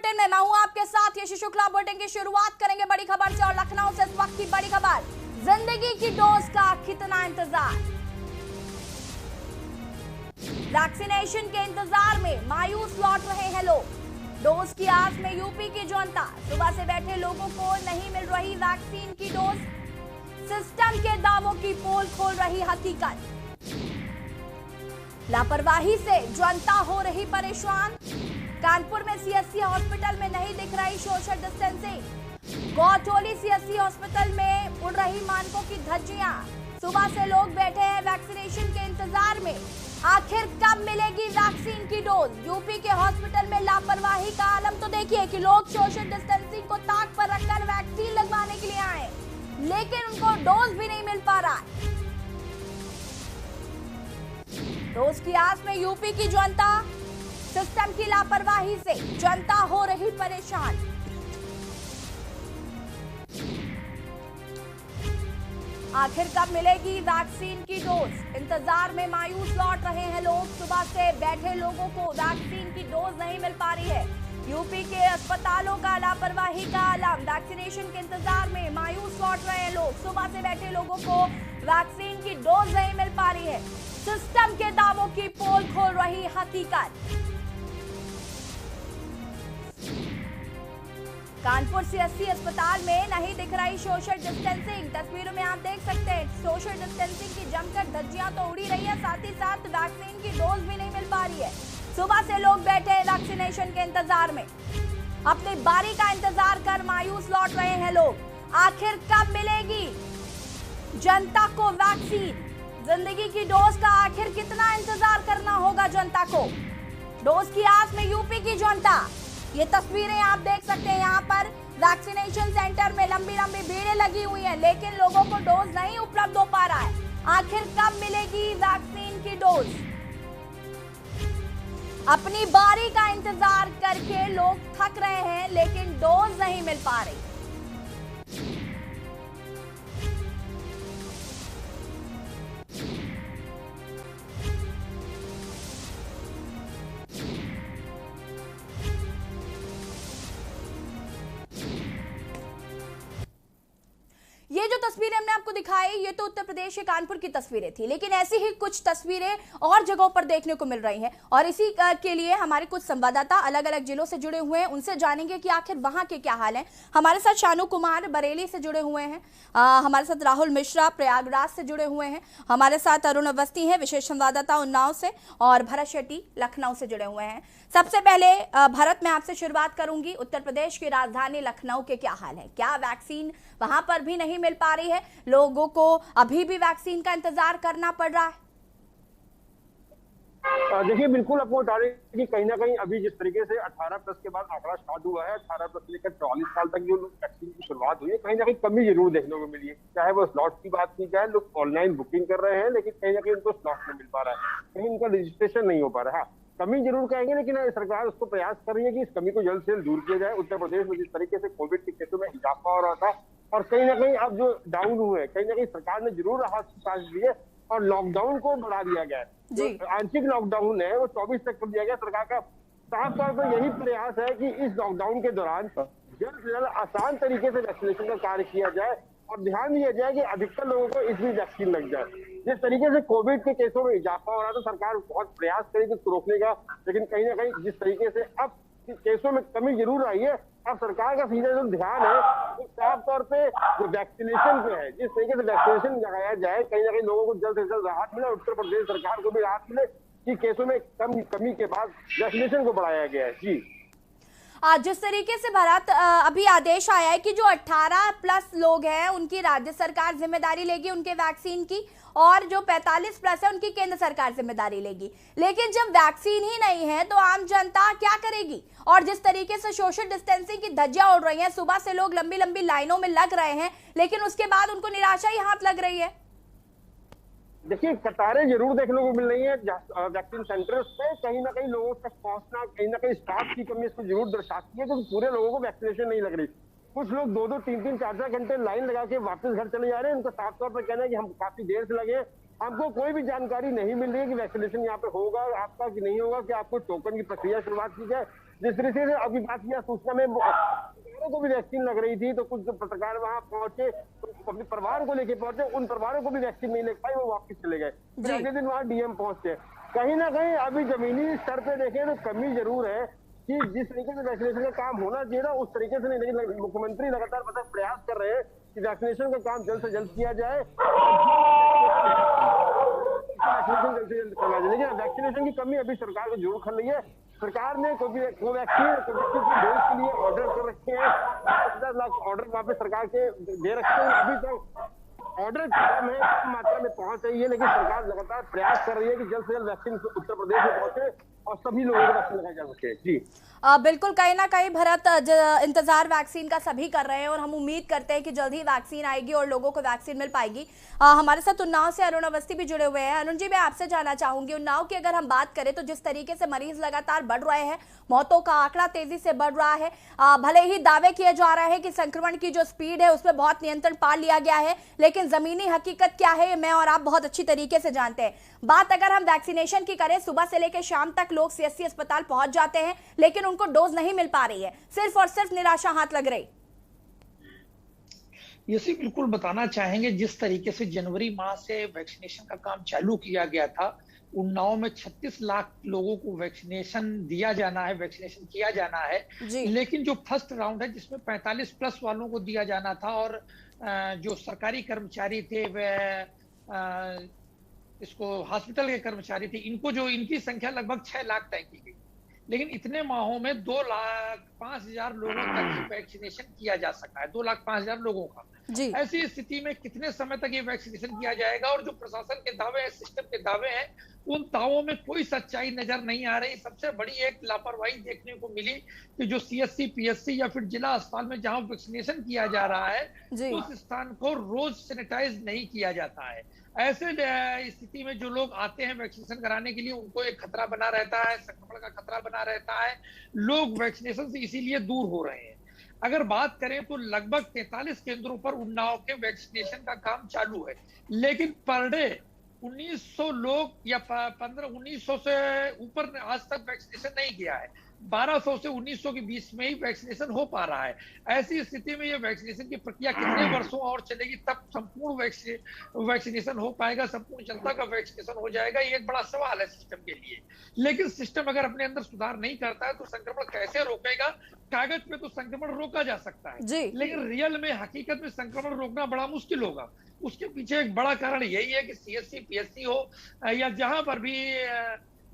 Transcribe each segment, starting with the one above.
Bulletin में मैं हूं आपके साथ यशी शुक्ला। बुलेटिन की शुरुआत करेंगे बड़ी खबर से और लखनऊ से इस वक्त की बड़ी खबर। जिंदगी की डोज का कितना इंतजार, वैक्सीनेशन के इंतजार में मायूस लौट रहे हैं लोग। डोज की आस में यूपी की जनता, सुबह से बैठे लोगों को नहीं मिल रही वैक्सीन की डोज। सिस्टम के दावों की पोल खोल रही हकीकत। लापरवाही से जनता हो रही परेशान। कानपुर में सीएससी हॉस्पिटल में नहीं दिख रही सोशल डिस्टेंसिंग। गौचौली सीएससी हॉस्पिटल में उड़ रही मानकों की धज्जियां। सुबह से लोग बैठे हैं वैक्सीनेशन के इंतजार में। आखिर कब मिलेगी वैक्सीन की डोज। यूपी के हॉस्पिटल में लापरवाही का आलम तो देखिए कि लोग सोशल डिस्टेंसिंग को ताक पर रखकर वैक्सीन लगवाने के लिए आए, लेकिन उनको डोज भी नहीं मिल पा रहा है। डोज की आस में यूपी की जनता, सिस्टम की लापरवाही से जनता हो रही परेशान। आखिर कब मिलेगी वैक्सीन की डोज, इंतजार में मायूस लौट रहे हैं लोग। सुबह से बैठे लोगों को वैक्सीन की डोज नहीं मिल पा रही है। यूपी के अस्पतालों का लापरवाही का आलम। वैक्सीनेशन के इंतजार में मायूस लौट रहे हैं लोग। सुबह से बैठे लोगों को वैक्सीन की डोज नहीं मिल पा रही है। सिस्टम के दावों की पोल खोल रही हकीकत। कानपुर सीएससी अस्पताल में नहीं दिख रही सोशल डिस्टेंसिंग। तस्वीरों में आप देख सकते हैं सोशल डिस्टेंसिंग की जमकर धज्जियां तो उड़ी रही है, साथ ही साथ वैक्सीन की डोज भी नहीं मिल पा रही है। सुबह से लोग बैठे हैं वैक्सीनेशन के इंतजार में, अपनी बारी का इंतजार कर मायूस लौट रहे हैं लोग। आखिर कब मिलेगी जनता को वैक्सीन। जिंदगी की डोज का आखिर कितना इंतजार करना होगा जनता को। डोज की आस में यूपी की जनता। ये तस्वीरें आप देख सकते हैं, यहाँ पर वैक्सीनेशन सेंटर में लंबी लंबी भीड़ें लगी हुई हैं, लेकिन लोगों को डोज नहीं उपलब्ध हो पा रहा है। आखिर कब मिलेगी वैक्सीन की डोज। अपनी बारी का इंतजार करके लोग थक रहे हैं, लेकिन डोज नहीं मिल पा रही। ये जो तस्वीरें हमने आपको दिखाई, ये तो उत्तर प्रदेश के कानपुर की तस्वीरें थी, लेकिन ऐसी ही कुछ तस्वीरें और जगहों पर देखने को मिल रही हैं। और इसी के लिए हमारे कुछ संवाददाता अलग अलग जिलों से जुड़े हुए हैं, उनसे जानेंगे कि आखिर वहां के क्या हाल है। हमारे साथ शानू कुमार बरेली से जुड़े हुए हैं, हमारे साथ राहुल मिश्रा प्रयागराज से जुड़े हुए हैं, हमारे साथ अरुण अवस्थी हैं विशेष संवाददाता उन्नाव से, और भरत शेट्टी लखनऊ से जुड़े हुए हैं। सबसे पहले भरत, मैं आपसे शुरुआत करूंगी। उत्तर प्रदेश की राजधानी लखनऊ के क्या हाल है। क्या वैक्सीन वहां पर भी नहीं मिल पा रही है, लोगों को अभी भी वैक्सीन का इंतजार करना पड़ रहा है। देखिए, बिल्कुल आपको बता रहे हैं कि कहीं ना कहीं अभी जिस तरीके से 18+ के बाद आंकड़ा स्टार्ट हुआ है, 18+ लेकर 44 साल तक जो वैक्सीन की शुरुआत हुई है, कहीं ना कहीं कमी जरूर देखने को मिली है। चाहे वो स्लॉट की बात की जाए, लोग ऑनलाइन बुकिंग कर रहे हैं, लेकिन कहीं ना कहीं उनको स्लॉट नहीं मिल पा रहा है, कहीं उनका रजिस्ट्रेशन नहीं हो पा रहा है। कमी जरूर कहेंगे, लेकिन सरकार उसको प्रयास कर रही है कि इस कमी को जल्द से जल्द दूर किया जाए। उत्तर प्रदेश में जिस तरीके से कोविड के केसों में इजाफा हो रहा था और कहीं ना कहीं अब जो डाउन हुए, कहीं ना कहीं सरकार ने जरूर राहत की सांस ली है और लॉकडाउन को बढ़ा दिया गया है। जो आंशिक लॉकडाउन है वो 24 तक कर दिया गया। सरकार का साफ तौर पर यही प्रयास है कि इस लॉकडाउन के दौरान जल्द से जल्द आसान तरीके से वैक्सीनेशन का कार्य किया जाए और ध्यान दिया जाए कि अधिकतर लोगों को इसमें वैक्सीन लग जाए। जिस तरीके से कोविड के केसों में इजाफा हो रहा था, सरकार बहुत प्रयास करेगी उसको रोकने का, लेकिन कहीं ना कहीं जिस तरीके से अब केसों में कमी जरूर आई है, अब सरकार का सीधा जो ध्यान है वो साफ तौर पे जो वैक्सीनेशन पे है। जिस तरीके से वैक्सीनेशन लगाया जाए, कहीं ना कहीं लोगों को जल्द से जल्द राहत मिले, उत्तर प्रदेश सरकार को भी राहत मिले कि केसों में कमी के बाद वैक्सीनेशन को बढ़ाया गया है। जी, जिस तरीके से भारत अभी आदेश आया है कि जो 18+ लोग हैं उनकी राज्य सरकार जिम्मेदारी लेगी उनके वैक्सीन की, और जो 45+ है उनकी केंद्र सरकार जिम्मेदारी लेगी, लेकिन जब वैक्सीन ही नहीं है तो आम जनता क्या करेगी। और जिस तरीके से सोशल डिस्टेंसिंग की धज्जियां उड़ रही हैं, सुबह से लोग लंबी लंबी लाइनों में लग रहे हैं, लेकिन उसके बाद उनको निराशा ही हाथ लग रही है। देखिए, कतारें जरूर देखने को मिल रही है वैक्सीन सेंटर्स पे। कहीं ना कहीं लोगों तक पहुंचना, कहीं ना कहीं स्टाफ की कमी इसको जरूर दर्शाती है, क्योंकि पूरे लोगों को वैक्सीनेशन नहीं लग रही। कुछ लोग 2-2, 3-3, 4-4 घंटे लाइन लगा के वापस घर चले जा रहे हैं। उनका साफ तौर पर कहना है कि हम काफी देर से लगे, हमको कोई भी जानकारी नहीं मिल रही है कि वैक्सीनेशन यहाँ पे होगा आपका कि नहीं होगा, कि आपको टोकन की प्रक्रिया शुरुआत की जाए। जिस तरीके से अभी बात किया सूचना में पत्रकारों को भी वैक्सीन लग रही थी, तो कुछ जो पत्रकार वहां पहुंचे तो अपने परिवार को लेके पहुंचे, उन परिवारों को भी वैक्सीन नहीं लग पाई, वो वापस चले गए। फिर अगले दिन वहां डीएम पहुंचे। कहीं ना कहीं अभी जमीनी स्तर पे देखें तो कमी जरूर है कि जिस तरीके से वैक्सीनेशन का काम होना चाहिए ना उस तरीके से नहीं। लेकिन मुख्यमंत्री लगातार मतलब प्रयास कर रहे हैं कि वैक्सीनेशन का काम जल्द से जल्द किया जाए, वैक्सीनेशन जल्द से जल्द करवाया जाए। लेकिन वैक्सीनेशन की कमी अभी सरकार को जरूर खल रही है। सरकार ने कोवैक्सीन की डोज के लिए ऑर्डर कर रखे हैं, 50 लाख ऑर्डर वहां पे सरकार के दे रखे हैं। अभी तक ऑर्डर कम है, कम मात्रा में पहुंच रही है, लेकिन सरकार लगातार प्रयास कर रही है कि जल्द से जल्द वैक्सीन उत्तर प्रदेश में पहुंचे और सभी लोगों को वैक्सीन लगाया जा सके। जी बिल्कुल, कहीं ना कहीं भरत इंतजार वैक्सीन का सभी कर रहे हैं और हम उम्मीद करते हैं कि जल्द ही वैक्सीन आएगी और लोगों को वैक्सीन मिल पाएगी। हमारे साथ उन्नाव से अरुण अवस्थी भी जुड़े हुए हैं। अरुण जी, मैं आपसे जानना चाहूंगी, उन्नाव की अगर हम बात करें तो जिस तरीके से मरीज लगातार बढ़ रहे हैं, मौतों का आंकड़ा तेजी से बढ़ रहा है, भले ही दावे किए जा रहे हैं कि संक्रमण की जो स्पीड है उसमें बहुत नियंत्रण पा लिया गया है, लेकिन जमीनी हकीकत क्या है मैं और आप बहुत अच्छी तरीके से जानते हैं। बात अगर हम वैक्सीनेशन की करें, सुबह से लेकर शाम तक लोग सीएससी अस्पताल पहुंच जाते हैं, लेकिन उनको डोज नहीं मिल पा रही है, सिर्फ और सिर्फ निराशा हाथ लग रही। ये बिल्कुल बताना चाहेंगे, जिस तरीके से जनवरी माह से वैक्सीनेशन का काम चालू किया गया था, उन्नाव में 36 लाख लोगों को वैक्सीनेशन दिया जाना है, वैक्सीनेशन किया जाना है। लेकिन जो फर्स्ट राउंड है जिसमें 45 प्लस वालों को दिया जाना था और जो सरकारी कर्मचारी थे वह इसको हॉस्पिटल के कर्मचारी थे, इनकी संख्या लगभग 6 लाख तय की गई। लेकिन इतने माहों में 2,05,000 लोगों तक वैक्सीनेशन किया जा सका है, 2,05,000 लोगों का। ऐसी स्थिति में कितने समय तक ये वैक्सीनेशन किया जाएगा? और जो प्रशासन के दावे हैं, सिस्टम के दावे हैं, उन दावों में कोई सच्चाई नजर नहीं आ रही। सबसे बड़ी एक लापरवाही देखने को मिली कि जो सीएससी, पीएससी या फिर जिला अस्पताल में जहां वैक्सीनेशन किया जा रहा है, उस स्थान को रोज सैनिटाइज नहीं किया जाता है। ऐसे स्थिति में जो लोग आते हैं वैक्सीनेशन कराने के लिए, उनको एक खतरा बना रहता है, संक्रमण का खतरा बना रहता है। लोग वैक्सीनेशन से इसीलिए दूर हो रहे हैं। अगर बात करें तो लगभग 43 केंद्रों पर उन्नाव के वैक्सीनेशन का काम चालू है, लेकिन पर डे 1900 लोग या 1900 से ऊपर आज तक वैक्सीनेशन नहीं किया है। 1200 से 1900 के बीच में ही वैक्सीनेशन हो पा रहा है। ऐसी स्थिति में ये वैक्सीनेशन की प्रक्रिया कितने वर्षों और चलेगी, तब संपूर्ण वैक्सीनेशन हो पाएगा, संपूर्ण जनता का वैक्सीनेशन हो जाएगा, ये एक बड़ा सवाल है सिस्टम के लिए। लेकिन सिस्टम अगर अपने अंदर सुधार नहीं करता है तो संक्रमण कैसे रोकेगा? कागज पे तो संक्रमण रोका जा सकता है, लेकिन रियल में, हकीकत में संक्रमण रोकना बड़ा मुश्किल होगा। उसके पीछे एक बड़ा कारण यही है कि सीएससी, पीएससी हो या जहां पर भी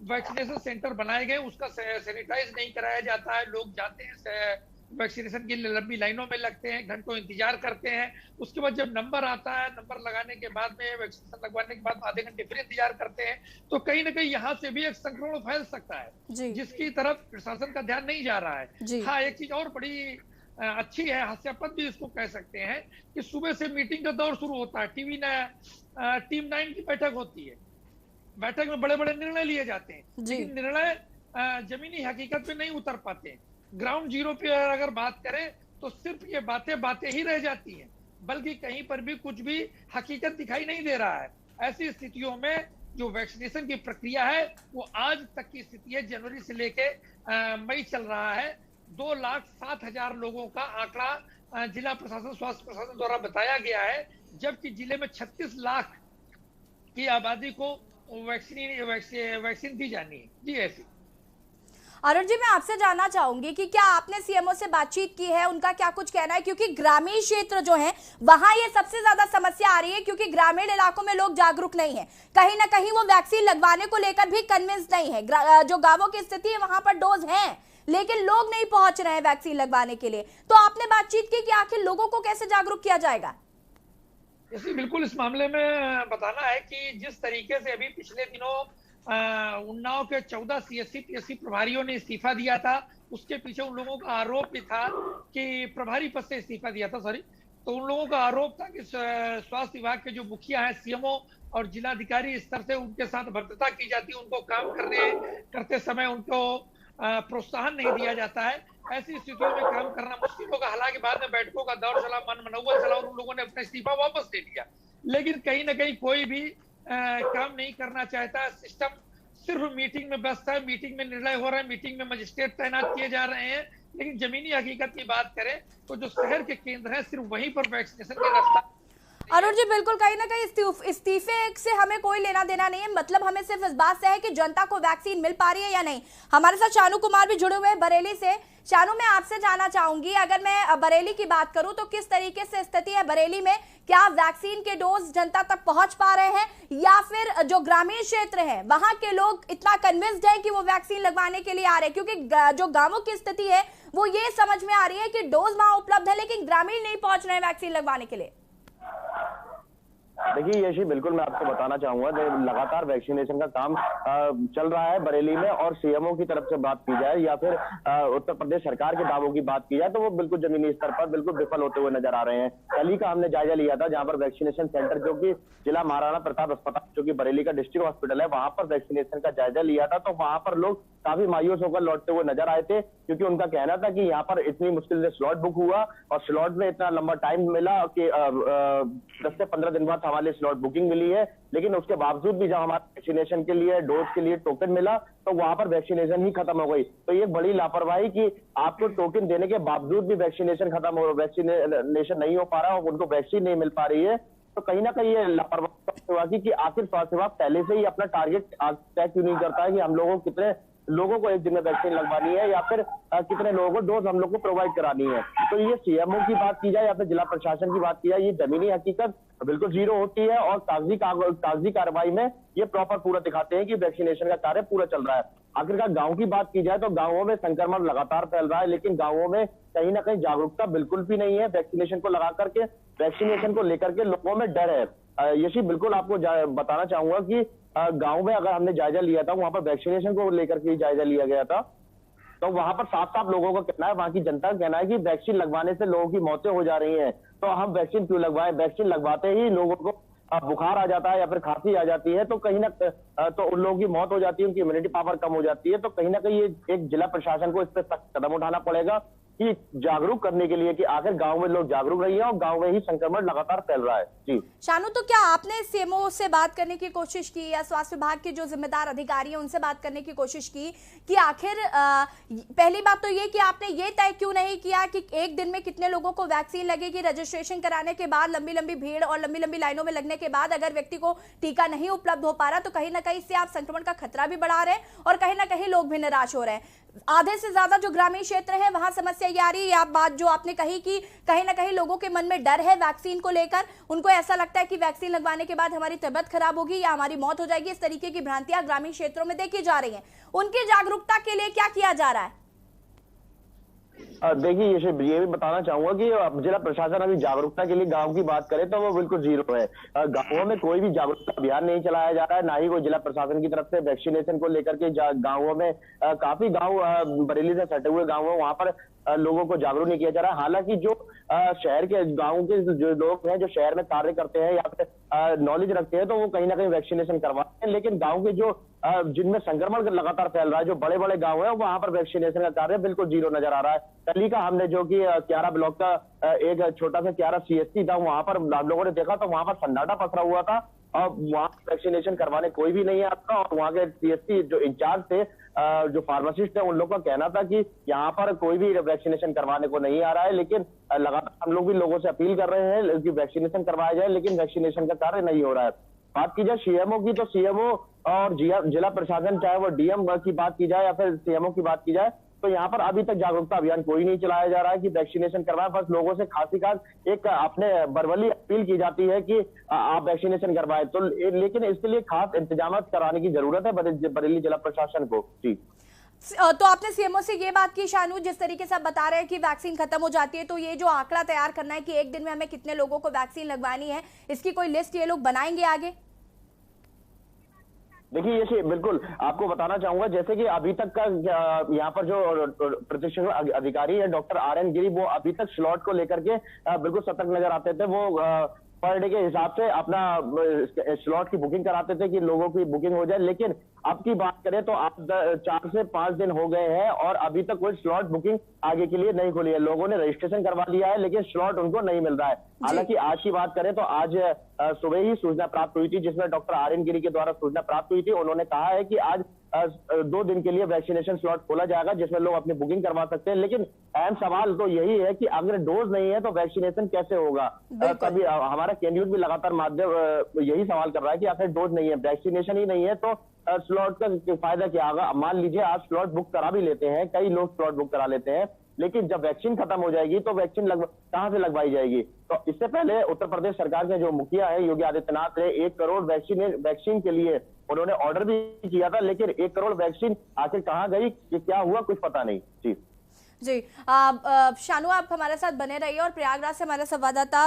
वैक्सीनेशन सेंटर बनाए गए, उसका सैनिटाइज नहीं कराया जाता है। लोग जाते हैं वैक्सीनेशन के लिए, लंबी लाइनों में लगते हैं, घंटों इंतजार करते हैं। उसके बाद जब नंबर आता है, नंबर लगाने के बाद में, वैक्सीनेशन लगवाने के बाद आधे घंटे फिर इंतजार करते हैं। तो कहीं ना कहीं यहाँ से भी एक संक्रमण फैल सकता है, जिसकी तरफ प्रशासन का ध्यान नहीं जा रहा है। हाँ, एक चीज और बड़ी अच्छी है, हास्यास्पद भी इसको कह सकते हैं, कि सुबह से मीटिंग का दौर शुरू होता है, टीम 9 की बैठक होती है। बैठक में बड़े बड़े निर्णय लिए जाते हैं, लेकिन निर्णय जमीनी हकीकत पे नहीं उतर पाते। ग्राउंड जीरो पे अगर बात करें तो सिर्फ ये बातें ही रह जाती हैं, बल्कि कहीं पर भी कुछ भी हकीकत दिखाई नहीं दे रहा है। ऐसी स्थितियों में जो वैक्सीनेशन की प्रक्रिया है वो आज तक की स्थिति है, जनवरी से लेके मई चल रहा है। 2,07,000 लोगों का आंकड़ा जिला प्रशासन, स्वास्थ्य प्रशासन द्वारा बताया गया है, जबकि जिले में 36 लाख की आबादी को वैक्सीन दी जानी है। जी ऐसी। अरुण जी, मैं आपसे जानना चाहूंगी कि क्या आपने सीएमओ से बातचीत की है, उनका क्या कुछ कहना है? क्योंकि ग्रामीण क्षेत्र जो है वहां ये सबसे ज्यादा समस्या आ रही है, क्योंकि ग्रामीण इलाकों में लोग जागरूक नहीं है, कहीं ना कहीं वो वैक्सीन लगवाने को लेकर भी कन्विंस नहीं है। जो गांवों की स्थिति है वहां पर डोज है, लेकिन लोग नहीं पहुंच रहे हैं वैक्सीन लगवाने के लिए। तो आपने बातचीत की कि आखिर लोगों को कैसे जागरूक किया जाएगा? बिल्कुल, इस मामले में बताना है कि जिस तरीके से अभी पिछले दिनों उन्नाव के 14 सीएससी, पीएससी प्रभारियों ने इस्तीफा दिया था, उसके पीछे उन लोगों का आरोप भी था कि प्रभारी पद से इस्तीफा दिया था, तो उन लोगों का आरोप था कि स्वास्थ्य विभाग के जो मुखिया हैं, सीएमओ और जिलाधिकारी स्तर से उनके साथ भ्रष्टता की जाती है, उनको काम करते समय उनको प्रोत्साहन नहीं दिया जाता है। ऐसी स्थितियों में काम करना मुश्किल होगा। हालांकि बाद में बैठकों का दौर चला, मनमनौवल चला और उन लोगों ने अपना इस्तीफा वापस ले लिया, लेकिन कहीं ना कहीं कोई भी काम नहीं करना चाहता। सिस्टम सिर्फ मीटिंग में व्यस्त है, मीटिंग में निर्णय हो रहा है, मीटिंग में मजिस्ट्रेट तैनात किए जा रहे हैं, लेकिन जमीनी हकीकत की बात करें तो जो शहर के केंद्र हैं सिर्फ वहीं पर वैक्सीनेशन का रास्ता। अरुण जी, बिल्कुल कहीं ना कहीं इस्तीफे से हमें कोई लेना देना नहीं है, मतलब हमें सिर्फ इस बात से है कि जनता को वैक्सीन मिल पा रही है या नहीं। हमारे साथ शानू कुमार भी जुड़े हुए हैं बरेली से। शानू, मैं आपसे जानना चाहूंगी, अगर मैं बरेली की बात करूं तो किस तरीके से स्थिति है बरेली में? क्या वैक्सीन के डोज जनता तक पहुंच पा रहे हैं, या फिर जो ग्रामीण क्षेत्र है वहां के लोग इतना कन्विंस्ड है कि वो वैक्सीन लगवाने के लिए आ रहे हैं? क्योंकि जो गांवों की स्थिति है वो ये समझ में आ रही है कि डोज वहां उपलब्ध है लेकिन ग्रामीण नहीं पहुंच रहे हैं वैक्सीन लगवाने के लिए। देखिए यशी, बिल्कुल मैं आपको बताना चाहूंगा, लगातार वैक्सीनेशन का काम चल रहा है बरेली में, और सीएमओ की तरफ से बात की जाए या फिर उत्तर प्रदेश सरकार के दावों की बात की जाए तो वो बिल्कुल जमीनी स्तर पर बिल्कुल विफल होते हुए नजर आ रहे हैं। कल ही का हमने जायजा लिया था जहां पर वैक्सीनेशन सेंटर, जो कि जिला महाराणा प्रताप अस्पताल जो कि बरेली का डिस्ट्रिक्ट हॉस्पिटल है, वहां पर वैक्सीनेशन का जायजा लिया था, तो वहां पर लोग काफी मायूस होकर लौटते हुए नजर आए थे, क्योंकि उनका कहना था कि यहाँ पर इतनी मुश्किल से स्लॉट बुक हुआ और स्लॉट में इतना लंबा टाइम मिला कि 10 से 15 दिन बाद हमारे स्लॉट बुकिंग मिली है, लेकिन उसके बावजूद भी जब हमारे वैक्सीनेशन के लिए डोज के लिए टोकन मिला तो वहां पर वैक्सीनेशन ही खत्म हो गई। तो ये बड़ी लापरवाही कि आपको टोकन देने के बावजूद भी वैक्सीनेशन खत्म हो, वैक्सीनेशन नहीं हो पा रहा और उनको वैक्सीन नहीं मिल पा रही है। तो कहीं ना कहीं ये लापरवाही कि आखिर स्वास्थ्य विभाग पहले से ही अपना टारगेट तय क्यों नहीं करता है कि हम लोगों को कितने लोगों को एक दिन में वैक्सीन लगवानी है या फिर कितने लोगों को डोज हम लोग को प्रोवाइड करानी है। तो ये सीएमओ की बात की जाए या फिर जिला प्रशासन की बात की जाए, ये जमीनी हकीकत बिल्कुल जीरो होती है और कागजी कार्रवाई में ये प्रॉपर पूरा दिखाते हैं कि वैक्सीनेशन का कार्य पूरा चल रहा है। आखिरकार गांव की बात की जाए तो गांवों में संक्रमण लगातार फैल रहा है, लेकिन गांवों में कहीं ना कहीं जागरूकता बिल्कुल भी नहीं है। वैक्सीनेशन को लगा करके, वैक्सीनेशन को लेकर के लोगों में डर है। यशी, बिल्कुल आपको बताना चाहूंगा कि गांव में अगर हमने जायजा लिया था, वहां पर वैक्सीनेशन को लेकर के जायजा लिया गया था, तो वहां पर साफ साफ लोगों का कहना है, वहां की जनता का कहना है कि वैक्सीन लगवाने से लोगों की मौतें हो जा रही हैं, तो हम वैक्सीन क्यों लगवाएं? वैक्सीन लगवाते ही लोगों को बुखार आ जाता है या फिर खांसी आ जाती है, तो कहीं ना तो उन लोगों की मौत हो जाती है, उनकी इम्यूनिटी पावर कम हो जाती है। तो कहीं ना कहीं एक जिला प्रशासन को इस पर सख्त कदम उठाना पड़ेगा कि जागरूक करने के लिए कि आखिर गांव में लोग जागरूक रहिए और गांव में ही संक्रमण लगातार फैल रहा है। जी शानू, तो क्या आपने सीएमओ से बात करने की कोशिश की या स्वास्थ्य विभाग के जो जिम्मेदार अधिकारी हैं उनसे बात करने की कोशिश की कि आखिर पहली बात तो ये कि आपने ये तय क्यों नहीं किया कि एक दिन में कितने लोगों को वैक्सीन लगेगी? रजिस्ट्रेशन कराने के बाद लंबी लंबी भीड़ और लंबी लंबी लाइनों में लगने के बाद अगर व्यक्ति को टीका नहीं उपलब्ध हो पा रहा तो कहीं ना कहीं इससे आप संक्रमण का खतरा भी बढ़ा रहे हैं और कहीं ना कहीं लोग भी निराश हो रहे हैं। आधे से ज्यादा जो ग्रामीण क्षेत्र है वहां समस्या ये आ रही है, आप बात जो आपने कही कि कहीं ना कहीं लोगों के मन में डर है वैक्सीन को लेकर, उनको ऐसा लगता है कि वैक्सीन लगवाने के बाद हमारी तबीयत खराब होगी या हमारी मौत हो जाएगी। इस तरीके की भ्रांतियां ग्रामीण क्षेत्रों में देखी जा रही हैं, उनकी जागरूकता के लिए क्या किया जा रहा है? देखिए ये भी बताना चाहूंगा कि जिला प्रशासन अभी जागरूकता के लिए गांव की बात करें तो वो बिल्कुल जीरो है। गांवों में कोई भी जागरूकता अभियान नहीं चलाया जा रहा है, ना ही कोई जिला प्रशासन की तरफ से वैक्सीनेशन को लेकर के गांवों में काफी गांव बरेली से सटे हुए गांव है, वहां पर लोगों को जागरूक नहीं किया जा रहा है। हालांकि जो शहर के गांव के जो लोग हैं जो शहर में कार्य करते हैं या फिर नॉलेज रखते हैं तो वो कहीं ना कहीं वैक्सीनेशन करवाते हैं, लेकिन गांव के जो जिनमें संक्रमण लगातार फैल रहा है, जो बड़े बड़े गांव है वहां पर वैक्सीनेशन का कार्य बिल्कुल जीरो नजर आ रहा है। कल ही का हमने जो कि क्यारा ब्लॉक का एक छोटा सा क्यारा सीएससी था, वहां पर हम लोगों ने देखा तो वहां पर सन्नाटा पसरा हुआ था और वहां वैक्सीनेशन करवाने कोई भी नहीं आता। और वहां के सीएससी जो इंचार्ज थे, जो फार्मासिस्ट थे, उन लोगों का कहना था कि यहाँ पर कोई भी वैक्सीनेशन करवाने को नहीं आ रहा है, लेकिन लगातार हम लोग भी लोगों से अपील कर रहे हैं कि वैक्सीनेशन करवाया जाए, लेकिन वैक्सीनेशन का कार्य नहीं हो रहा है। बात की जाए सीएमओ की तो सीएमओ और जिला प्रशासन, चाहे वो डीएम की बात की जाए या फिर सीएमओ की बात की जाए, तो यहाँ पर अभी तक जागरूकता अभियान कोई नहीं चलाया जा रहा है कि वैक्सीनेशन करवाएं। बस लोगों से खासी खास एक अपने बरवली अपील की जाती है कि आप वैक्सीनेशन करवाएं, तो लेकिन इसके लिए खास इंतजाम कराने की जरूरत है बरेली जिला प्रशासन को। जी तो आपने सीएमओ से ये बात की शानू, जिस तरीके से आप बता रहे हैं कि वैक्सीन खत्म हो जाती है, तो ये जो आंकड़ा तैयार करना है कि एक दिन में हमें कितने लोगों को वैक्सीन लगवानी है, इसकी कोई लिस्ट ये लोग बनाएंगे आगे? देखिए ये बिल्कुल आपको बताना चाहूंगा, जैसे कि अभी तक का यहाँ पर जो प्रशिक्षण अधिकारी है डॉक्टर RN गिरी, वो अभी तक स्लॉट को लेकर के बिल्कुल सतर्क नजर आते थे। वो पर डे के हिसाब से अपना स्लॉट की बुकिंग कराते थे कि लोगों की बुकिंग हो जाए, लेकिन अब की बात करें तो आप 4 से 5 दिन हो गए हैं और अभी तक कोई स्लॉट बुकिंग आगे के लिए नहीं खुली है। लोगों ने रजिस्ट्रेशन करवा लिया है लेकिन स्लॉट उनको नहीं मिल रहा है। हालांकि आज की बात करें तो आज सुबह ही सूचना प्राप्त हुई थी, जिसमें डॉक्टर RN गिरी के द्वारा सूचना प्राप्त हुई थी। उन्होंने कहा है कि आज 2 दिन के लिए वैक्सीनेशन स्लॉट खोला जाएगा जिसमें लोग अपनी बुकिंग करवा सकते हैं। लेकिन अहम सवाल तो यही है कि अगर डोज नहीं है तो वैक्सीनेशन कैसे होगा। तभी हमारा कैंडिडेट भी लगातार माध्यम यही सवाल कर रहा है कि आखिर डोज नहीं है, वैक्सीनेशन ही नहीं है तो स्लॉट का फायदा क्या होगा। मान लीजिए आप स्लॉट बुक करा भी लेते हैं, कई लोग स्लॉट बुक करा लेते हैं, लेकिन जब वैक्सीन खत्म हो जाएगी तो वैक्सीन कहां से लगवाई जाएगी। तो इससे पहले उत्तर प्रदेश सरकार के जो मुखिया है योगी आदित्यनाथ ने 1 करोड़ वैक्सीन के लिए उन्होंने ऑर्डर भी किया था, लेकिन 1 करोड़ वैक्सीन आखिर कहां गई, कि क्या हुआ, कुछ पता नहीं। जी शानू आप हमारे साथ बने रहिए और प्रयागराज से हमारे संवाददाता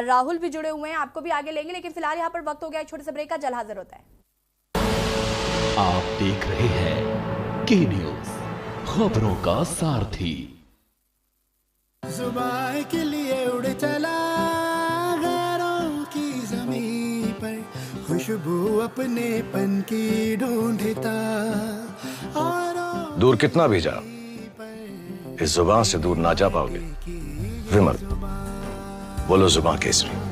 राहुल भी जुड़े हुए हैं, आपको भी आगे लेंगे, लेकिन फिलहाल यहाँ पर वक्त हो गया एक छोटे से ब्रेक का, जल्द हाजिर होता है। आप देख रहे हैं के न्यूज, खबरों का सारथी। जुबान के लिए उड़ चला गैरों की ज़मीं पर, खुशबू अपने पन की ढूंढता और दूर कितना भी जा, इस जुबान से दूर ना जा पाओगे। विमल, बोलो जुबान केसरी।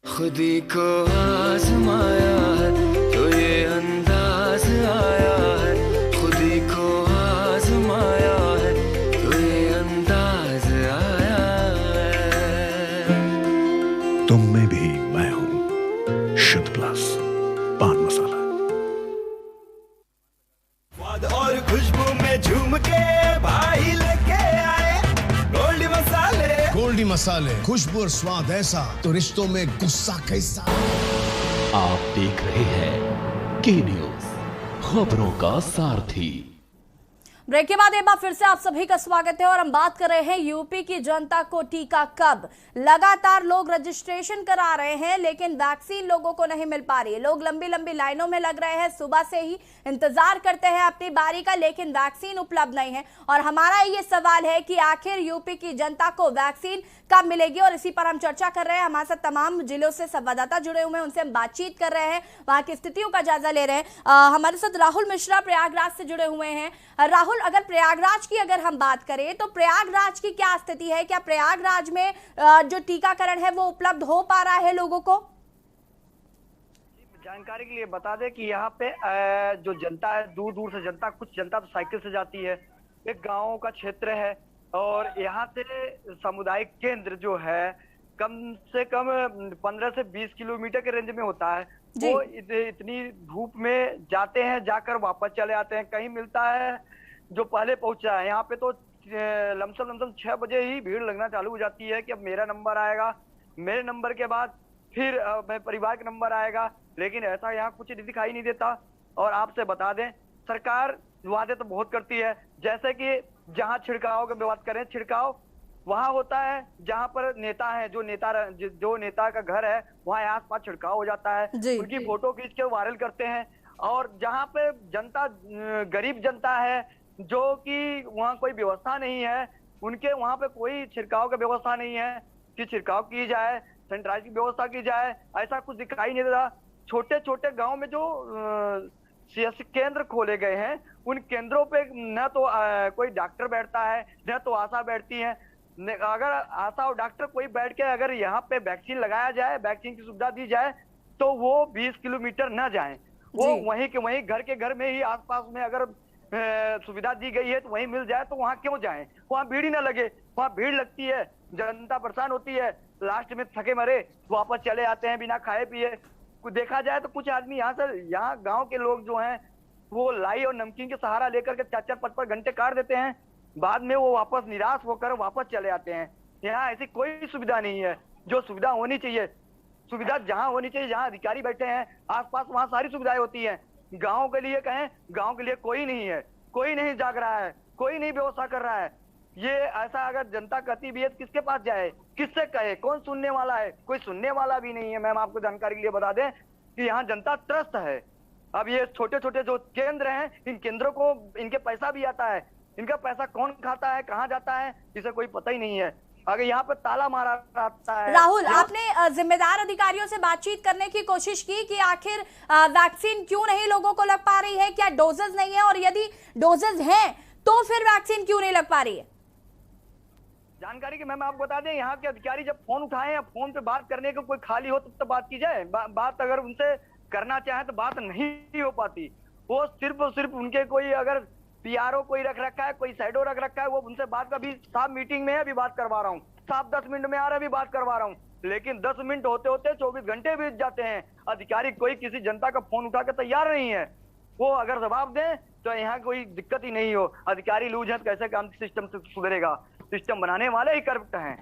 खुदी को आजमाया है तो ये अंदाज आया है, खुदी को आजमाया है तो ये अंदाज आया है। तुम में भी मैं हूं, शुद्ध प्लस पान मसाला। स्वाद और खुशबू में झूम के भाई लेके आए गोल्डी मसाले। गोल्डी मसाले, खुशबू और स्वाद ऐसा तो रिश्तों में गुस्सा कैसा। आप देख रहे हैं के न्यूज, खबरों का सारथी। ब्रेक के बाद एक बार फिर से आप सभी का स्वागत है और हम बात कर रहे हैं यूपी की जनता को टीका कब। लगातार लोग रजिस्ट्रेशन करा रहे हैं लेकिन वैक्सीन लोगों को नहीं मिल पा रही है। लोग लंबी लंबी लाइनों में लग रहे हैं, सुबह से ही इंतजार करते हैं अपनी बारी का, लेकिन वैक्सीन उपलब्ध नहीं है। और हमारा ये सवाल है कि आखिर यूपी की जनता को वैक्सीन कब मिलेगी, और इसी पर हम चर्चा कर रहे हैं। हमारे साथ तमाम जिलों से संवाददाता जुड़े हुए हैं, उनसे हम बातचीत कर रहे हैं, वहां की स्थितियों का जायजा ले रहे हैं। हमारे साथ राहुल मिश्रा प्रयागराज से जुड़े हुए हैं। राहुल, अगर प्रयागराज की अगर हम बात करें तो प्रयागराज की क्या स्थिति है? क्या प्रयागराज में जो टीकाकरण है वो उपलब्ध हो पा रहा है लोगों को? जानकारी के लिए बता दें कि यहाँ पे जो जनता है, दूर दूर से जनता, कुछ जनता तो साइकिल से जाती है, एक गाँव का क्षेत्र है और यहाँ से सामुदायिक केंद्र जो है कम से कम 15 से 20 किलोमीटर के रेंज में होता है। वो इतनी धूप में जाते हैं, जाकर वापस चले आते हैं। कहीं मिलता है जो पहले पहुंचा है, यहाँ पे तो लमसम 6 बजे ही भीड़ लगना चालू हो जाती है कि अब मेरा नंबर आएगा, मेरे नंबर के बाद फिर परिवार का नंबर आएगा, लेकिन ऐसा यहाँ कुछ दिखाई नहीं देता। और आपसे बता दें, सरकार वादे तो बहुत करती है, जैसे कि जहाँ छिड़काव की बात करें, छिड़काव वहां होता है जहां पर नेता है, जो नेता का घर है वहां आसपास छिड़काव हो जाता है, उनकी फोटो खींच के वायरल करते हैं। और जहां पे जनता, गरीब जनता है जो कि वहां कोई व्यवस्था नहीं है, उनके वहां पे कोई छिड़काव की व्यवस्था नहीं है कि छिड़काव की जाए, सैनिटाइज की व्यवस्था की जाए, ऐसा कुछ दिखाई नहीं देता। छोटे छोटे गाँव में जो सीएससी केंद्र खोले गए हैं, उन केंद्रों पे न तो कोई डॉक्टर बैठता है, न तो आशा बैठती है। अगर आशा और डॉक्टर कोई बैठ के अगर यहाँ पे वैक्सीन लगाया जाए, वैक्सीन की सुविधा दी जाए, तो वो 20 किलोमीटर न जाएं, वो वहीं के वहीं घर के घर में ही आसपास में अगर सुविधा दी गई है तो वहीं मिल जाए, तो वहां क्यों जाएं? वहां भीड़ ही ना लगे। वहां भीड़ लगती है, जनता परेशान होती है, लास्ट में थके मरे वापस चले आते हैं बिना खाए पिए। देखा जाए तो कुछ आदमी यहाँ गाँव के लोग जो हैं वो लाई और नमकीन के सहारा लेकर के 4-4 5-5 घंटे काट देते हैं, बाद में वो वापस निराश होकर वापस चले आते हैं। यहाँ ऐसी कोई सुविधा नहीं है जो सुविधा होनी चाहिए। सुविधा जहाँ होनी चाहिए, जहाँ अधिकारी बैठे हैं आसपास, वहाँ सारी सुविधाएं होती हैं। गांव के लिए कहें, गांव के लिए कोई नहीं है, कोई नहीं जाग रहा है, कोई नहीं व्यवस्था कर रहा है। ये ऐसा अगर जनता कहती भी है तो किसके पास जाए, किससे कहे, कौन सुनने वाला है? कोई सुनने वाला भी नहीं है। मैम आपको जानकारी के लिए बता दें कि यहाँ जनता त्रस्त है। अब ये छोटे छोटे जो केंद्र हैं, इन केंद्रों को इनके पैसा भी आता है, इनका पैसा कौन खाता है, कहाँ जाता है, इसे कोई पता ही नहीं है। अगर यहाँ पर ताला मारा रहता है। राहुल, आपने जिम्मेदार अधिकारियों से बातचीत करने की कोशिश की कि आखिर वैक्सीन क्यों नहीं लोगों को लग पा रही है? क्या डोजेज नहीं है, और यदि डोजेज हैं तो फिर वैक्सीन क्यों नहीं लग पा रही है? जानकारी की मैम आपको बता दें, यहाँ के अधिकारी जब फोन उठाए या फोन पे बात करने को कोई खाली हो तब तो बात की जाए। बात अगर उनसे करना चाहे तो बात नहीं हो पाती। वो सिर्फ और सिर्फ उनके कोई अगर पीआरओ कोई रख रखा है, कोई साइडो रख रखा है, वो उनसे बात का भी साहब मीटिंग में है, अभी बात करवा रहा हूँ, साहब 10 मिनट में आ रहा है, अभी बात करवा रहा हूँ, लेकिन 10 मिनट होते होते 24 घंटे बीत जाते हैं। अधिकारी कोई किसी जनता का फोन उठा के तैयार नहीं है। वो अगर जवाब दें तो यहाँ कोई दिक्कत ही नहीं हो। अधिकारी लूज है तो कैसे काम सिस्टम सुधरेगा? सिस्टम बनाने वाले ही करप्ट हैं।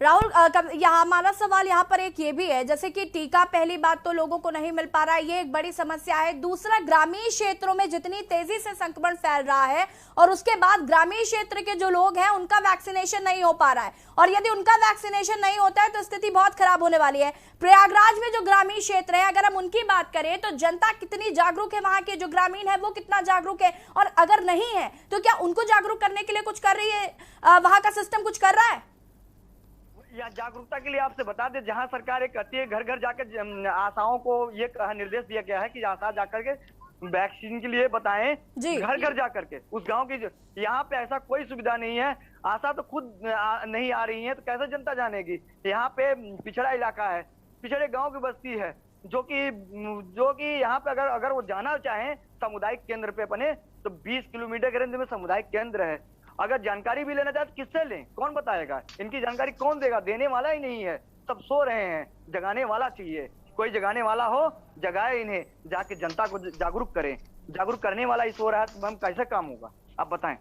राहुल, यहाँ हमारा सवाल यहाँ पर एक ये भी है, जैसे कि टीका पहली बात तो लोगों को नहीं मिल पा रहा है, ये एक बड़ी समस्या है। दूसरा, ग्रामीण क्षेत्रों में जितनी तेजी से संक्रमण फैल रहा है और उसके बाद ग्रामीण क्षेत्र के जो लोग हैं उनका वैक्सीनेशन नहीं हो पा रहा है, और यदि उनका वैक्सीनेशन नहीं होता है तो स्थिति बहुत खराब होने वाली है। प्रयागराज में जो ग्रामीण क्षेत्र है, अगर हम उनकी बात करें तो जनता कितनी जागरूक है, वहां के जो ग्रामीण है वो कितना जागरूक है, और अगर नहीं है तो क्या उनको जागरूक करने के लिए कुछ कर रही है, वहां का सिस्टम कुछ कर रहा है? या जागरूकता के लिए आपसे बता दें, जहां सरकार एक कहती है घर घर जाकर आशाओं को ये निर्देश दिया गया है कि आशा जाकर के वैक्सीन के लिए बताएं, घर घर जाकर के उस गांव की। यहाँ पे ऐसा कोई सुविधा नहीं है, आशा तो खुद नहीं आ रही है तो कैसे जनता जानेगी? यहाँ पे पिछड़ा इलाका है, पिछड़े गांव की बस्ती है, जो कि यहाँ पे अगर वो जाना चाहें सामुदायिक केंद्र पे अपने, तो 20 किलोमीटर के रेंज में सामुदायिक केंद्र है। अगर जानकारी भी लेना चाहे तो किससे लें? कौन बताएगा? इनकी जानकारी कौन देगा? देने वाला ही नहीं है, सब सो रहे हैं। जगाने वाला चाहिए, कोई जगाने वाला हो, जगाए इन्हें, जाके जनता को जागरूक करें। जागरूक करने वाला ही सो रहा है तो हम कैसे काम होगा, आप बताएं।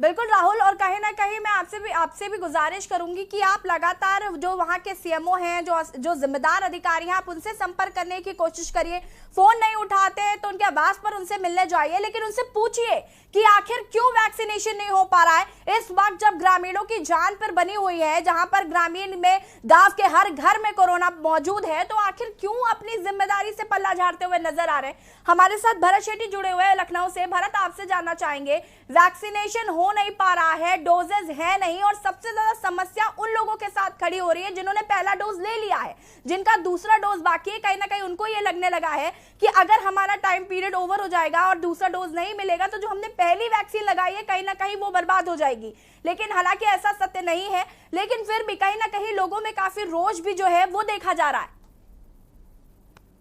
बिल्कुल राहुल, और कहीं ना कहीं मैं आपसे भी गुजारिश करूंगी कि आप लगातार जो वहां के सीएमओ हैं, जो जिम्मेदार अधिकारी हैं, आप उनसे संपर्क करने की कोशिश करिए। फोन नहीं उठाते हैं तो उनके आवास पर उनसे मिलने जाइए, लेकिन उनसे पूछिए कि आखिर क्यों वैक्सीनेशन नहीं हो पा रहा है इस वक्त जब ग्रामीणों की जान पर बनी हुई है, जहां पर ग्रामीण में गांव के हर घर में कोरोना मौजूद है, तो आखिर क्यों अपनी जिम्मेदारी से पल्ला झाड़ते हुए नजर आ रहे हैं? हमारे साथ भरत शेट्टी जुड़े हुए हैं लखनऊ से। भरत, आपसे जानना चाहेंगे, वैक्सीनेशन हो नहीं पा रहा है, डोजेज है नहीं, और सबसे ज्यादा समस्या उन लोगों के साथ खड़ी हो रही है जिन्होंने पहला डोज ले लिया है, जिनका दूसरा डोज बाकी है। कहीं ना कहीं उनको ये लगने लगा है कि अगर हमारा टाइम पीरियड ओवर हो जाएगा और दूसरा डोज नहीं मिलेगा तो जो हमने पहली वैक्सीन लगाई है कहीं ना कहीं वो बर्बाद हो जाएगी। लेकिन हालांकि ऐसा सत्य नहीं है, लेकिन फिर भी कहीं ना कहीं लोगों में काफी रोष भी जो है वो देखा जा रहा है।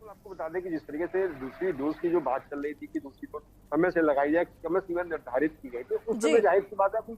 आपको बता दें कि जिस तरीके से दूसरी डोज की जो बात चल रही थी कि दूसरी डोज समय से लगाई जाए, समय सीमा निर्धारित की गई थी, उस समय जाहिर सी बात है कि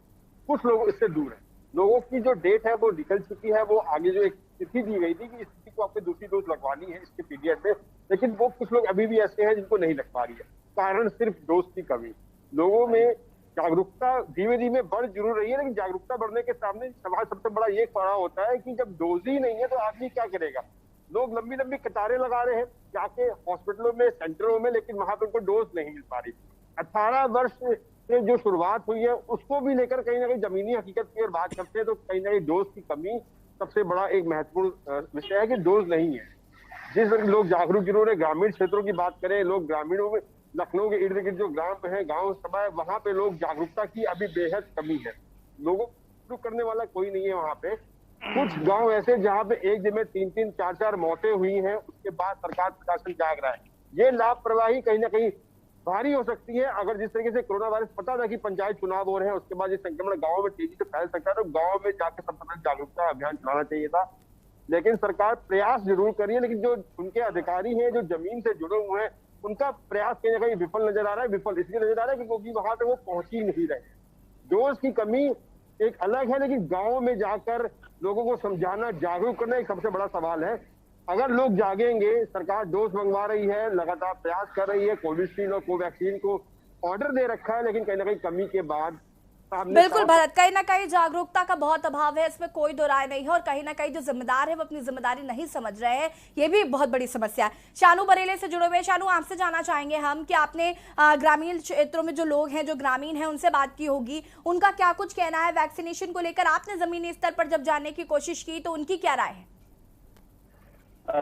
कुछ लोग इससे दूर हैं। लोगों की जो डेट है वो निकल चुकी है, वो आगे जो एक तिथि दी गई थी कि इस तिथि को आपको दूसरी डोज लगवानी है इसके पीरियड में, लेकिन वो कुछ लोग अभी भी ऐसे हैं जिनको नहीं लग पा रही है। कारण सिर्फ डोज की कमी। लोगों में जागरूकता धीमे धीमे बढ़ जरूर रही है, लेकिन जागरूकता बढ़ने के सामने सवाल सबसे बड़ा ये खड़ा होता है कि जब डोज ही नहीं है तो आदमी क्या करेगा? लोग लंबी लंबी कतारें लगा रहे हैं जाके हॉस्पिटलों में, सेंटरों में, लेकिन वहां पर उनको डोज नहीं मिल पा रही। 18 वर्ष से जो शुरुआत हुई है उसको भी लेकर कहीं ना कहीं जमीनी हकीकत की अगर बात करते हैं तो कहीं ना कहीं डोज की कमी सबसे बड़ा एक महत्वपूर्ण विषय है कि डोज नहीं है। जिस वक्त लोग जागरूक जरूर है, ग्रामीण क्षेत्रों की बात करें, लोग ग्रामीणों में, लखनऊ के इर्द गिर्द जो ग्राम है, गाँव सभा है, वहां पे लोग जागरूकता की अभी बेहद कमी है। लोगों को करने वाला कोई नहीं है वहां पे। कुछ गांव ऐसे जहां पे एक दिन में 3-3, 4-4 मौतें हुई हैं, उसके बाद सरकार प्रशासन जाग रहा है। ये लापरवाही कहीं ना कहीं भारी हो सकती है। अगर जिस तरीके से कोरोना वायरस पता था कि पंचायत चुनाव हो रहे हैं, उसके बाद ये संक्रमण गाँव में तेजी से फैल सकता है, तो गाँव में जाकर सबसे पहले जागरूकता अभियान चलाना चाहिए था। लेकिन सरकार प्रयास जरूर कर रही है, लेकिन जो उनके अधिकारी हैं जो जमीन से जुड़े हुए हैं, उनका प्रयास कहीं ना कहीं विफल नजर आ रहा है। विफल इसलिए नजर आ रहा है क्योंकि वहां पे वो पहुंच ही नहीं रहे। डोज की कमी एक अलग है, लेकिन गाँव में जाकर लोगों को समझाना, जागरूक करना एक सबसे बड़ा सवाल है। अगर लोग जागेंगे, सरकार डोज मंगवा रही है, लगातार प्रयास कर रही है, कोविशील्ड और कोवैक्सीन को ऑर्डर दे रखा है, लेकिन कहीं ना कहीं कमी के बाद बिल्कुल भरत, कहीं ना कहीं जागरूकता का बहुत अभाव है, इसमें कोई दो राय नहीं है, और कहीं ना कहीं जो जिम्मेदार है वो अपनी जिम्मेदारी नहीं समझ रहे हैं, ये भी बहुत बड़ी समस्या है। शानू बरेली से जुड़े हुए, शानू, आपसे जानना चाहेंगे हम कि आपने ग्रामीण क्षेत्रों में जो लोग हैं, जो ग्रामीण हैं, उनसे बात की होगी, उनका क्या कुछ कहना है वैक्सीनेशन को लेकर? आपने जमीनी स्तर पर जब जानने की कोशिश की तो उनकी क्या राय है?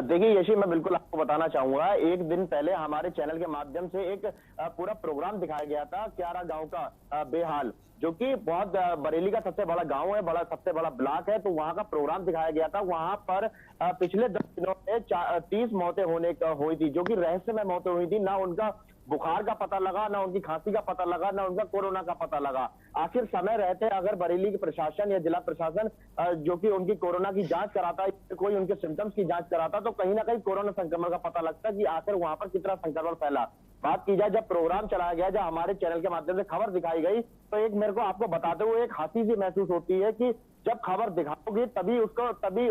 देखिए यशी, मैं बिल्कुल आपको बताना चाहूंगा, एक दिन पहले हमारे चैनल के माध्यम से एक पूरा प्रोग्राम दिखाया गया था क्यारा गांव का बेहाल, जो कि बहुत बरेली का सबसे बड़ा गांव है, सबसे बड़ा ब्लॉक है। तो वहां का प्रोग्राम दिखाया गया था। वहां पर पिछले 10 दिनों में 30 मौतें हुई थी, जो कि रहस्यमय मौतें हुई थी। ना उनका बुखार का पता लगा, ना उनकी खांसी का पता लगा, ना उनका कोरोना का पता लगा। आखिर समय रहते अगर बरेली के प्रशासन या जिला प्रशासन जो कि उनकी कोरोना की जांच कराता, कोई उनके सिम्टम्स की जांच कराता, तो कहीं ना कहीं कोरोना संक्रमण का पता लगता कि आखिर वहां पर कितना संक्रमण फैला। बात की जाए जब प्रोग्राम चलाया गया, जब हमारे चैनल के माध्यम से खबर दिखाई गई, तो एक मेरे को आपको बताते हुए एक हंसी सी महसूस होती है कि जब खबर दिखाओगे तभी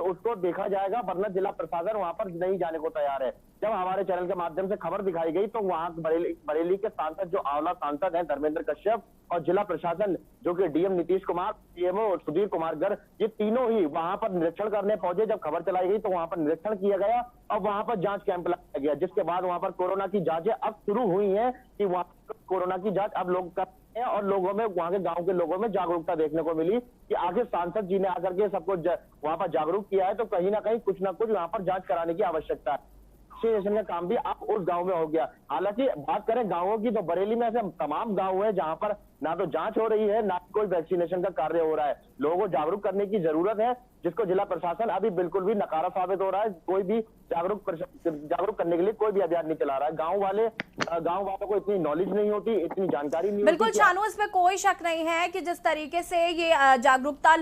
उसको देखा जाएगा, वरना जिला प्रशासन वहां पर नहीं जाने को तैयार है। जब हमारे चैनल के माध्यम से खबर दिखाई गई तो वहां बरेली के सांसद जो आंवला सांसद हैं धर्मेंद्र कश्यप और जिला प्रशासन जो कि डीएम नीतीश कुमार, सीएमओ सुधीर कुमार गर्ग, ये तीनों ही वहां पर निरीक्षण करने पहुंचे। जब खबर चलाई गई तो वहां पर निरीक्षण किया गया और वहां पर जांच कैंप लगाया गया, जिसके बाद वहां पर कोरोना की जांचें अब शुरू हुई है कि वहां कोरोना की जांच अब लोग कर हैं और लोगों में, वहां के गांव के लोगों में जागरूकता देखने को मिली कि आखिर सांसद जी ने आकर के सबको वहां पर जागरूक किया है, तो कहीं ना कहीं कुछ ना कुछ वहां पर जांच कराने की आवश्यकता है। वैक्सीनेशन का काम भी अब उस गांव में हो गया। हालांकि बात करें गांवों की तो बरेली में ऐसे तमाम गांव है जहां पर ना तो जांच हो रही है, ना कोई वैक्सीनेशन का कार्य हो रहा है। लोगों को जागरूक करने की जरूरत है, जिसको जिला प्रशासन अभी बिल्कुल भी नकारा साबित हो रहा है। कोई भी जागरूक करने के लिए कोई भी अभियान नहीं चला रहा है। गांव वालों को इतनी नॉलेज नहीं होती, इतनी जानकारी नहीं बिल्कुल होती। शानू, इसमें कोई शक नहीं है कि जिस तरीके से ये जागरूकता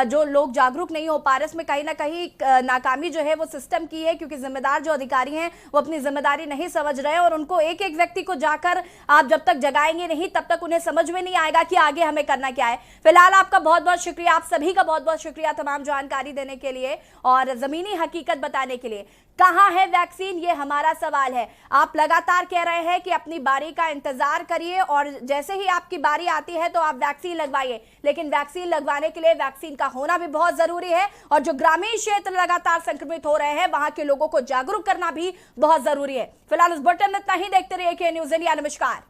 जो लोग जागरूक नहीं हो पा रहे, इसमें कहीं ना कहीं नाकामी जो है वो सिस्टम की है, क्योंकि जिम्मेदार जो अधिकारी हैं वो अपनी जिम्मेदारी नहीं समझ रहे और उनको एक एक व्यक्ति को जाकर आप जब तक जगाएंगे नहीं तब तक उन्हें समझ में नहीं आएगा कि आगे हमें करना क्या है। फिलहाल आपका बहुत बहुत शुक्रिया, आप सभी का बहुत बहुत शुक्रिया तमाम जानकारी देने के लिए और जमीनी हकीकत बताने के लिए। कहां है वैक्सीन, ये हमारा सवाल है। आप लगातार कह रहे हैं कि अपनी बारी का इंतजार करिए और जैसे ही आपकी बारी आती है तो आप वैक्सीन लगवाइए, लेकिन वैक्सीन लगवाने के लिए वैक्सीन का होना भी बहुत जरूरी है और जो ग्रामीण क्षेत्र लगातार संक्रमित हो रहे हैं वहां के लोगों को जागरूक करना भी बहुत जरूरी है। फिलहाल उस बुलेटिन में इतना ही, देखते रहिए के न्यूज़ इंडिया। नमस्कार।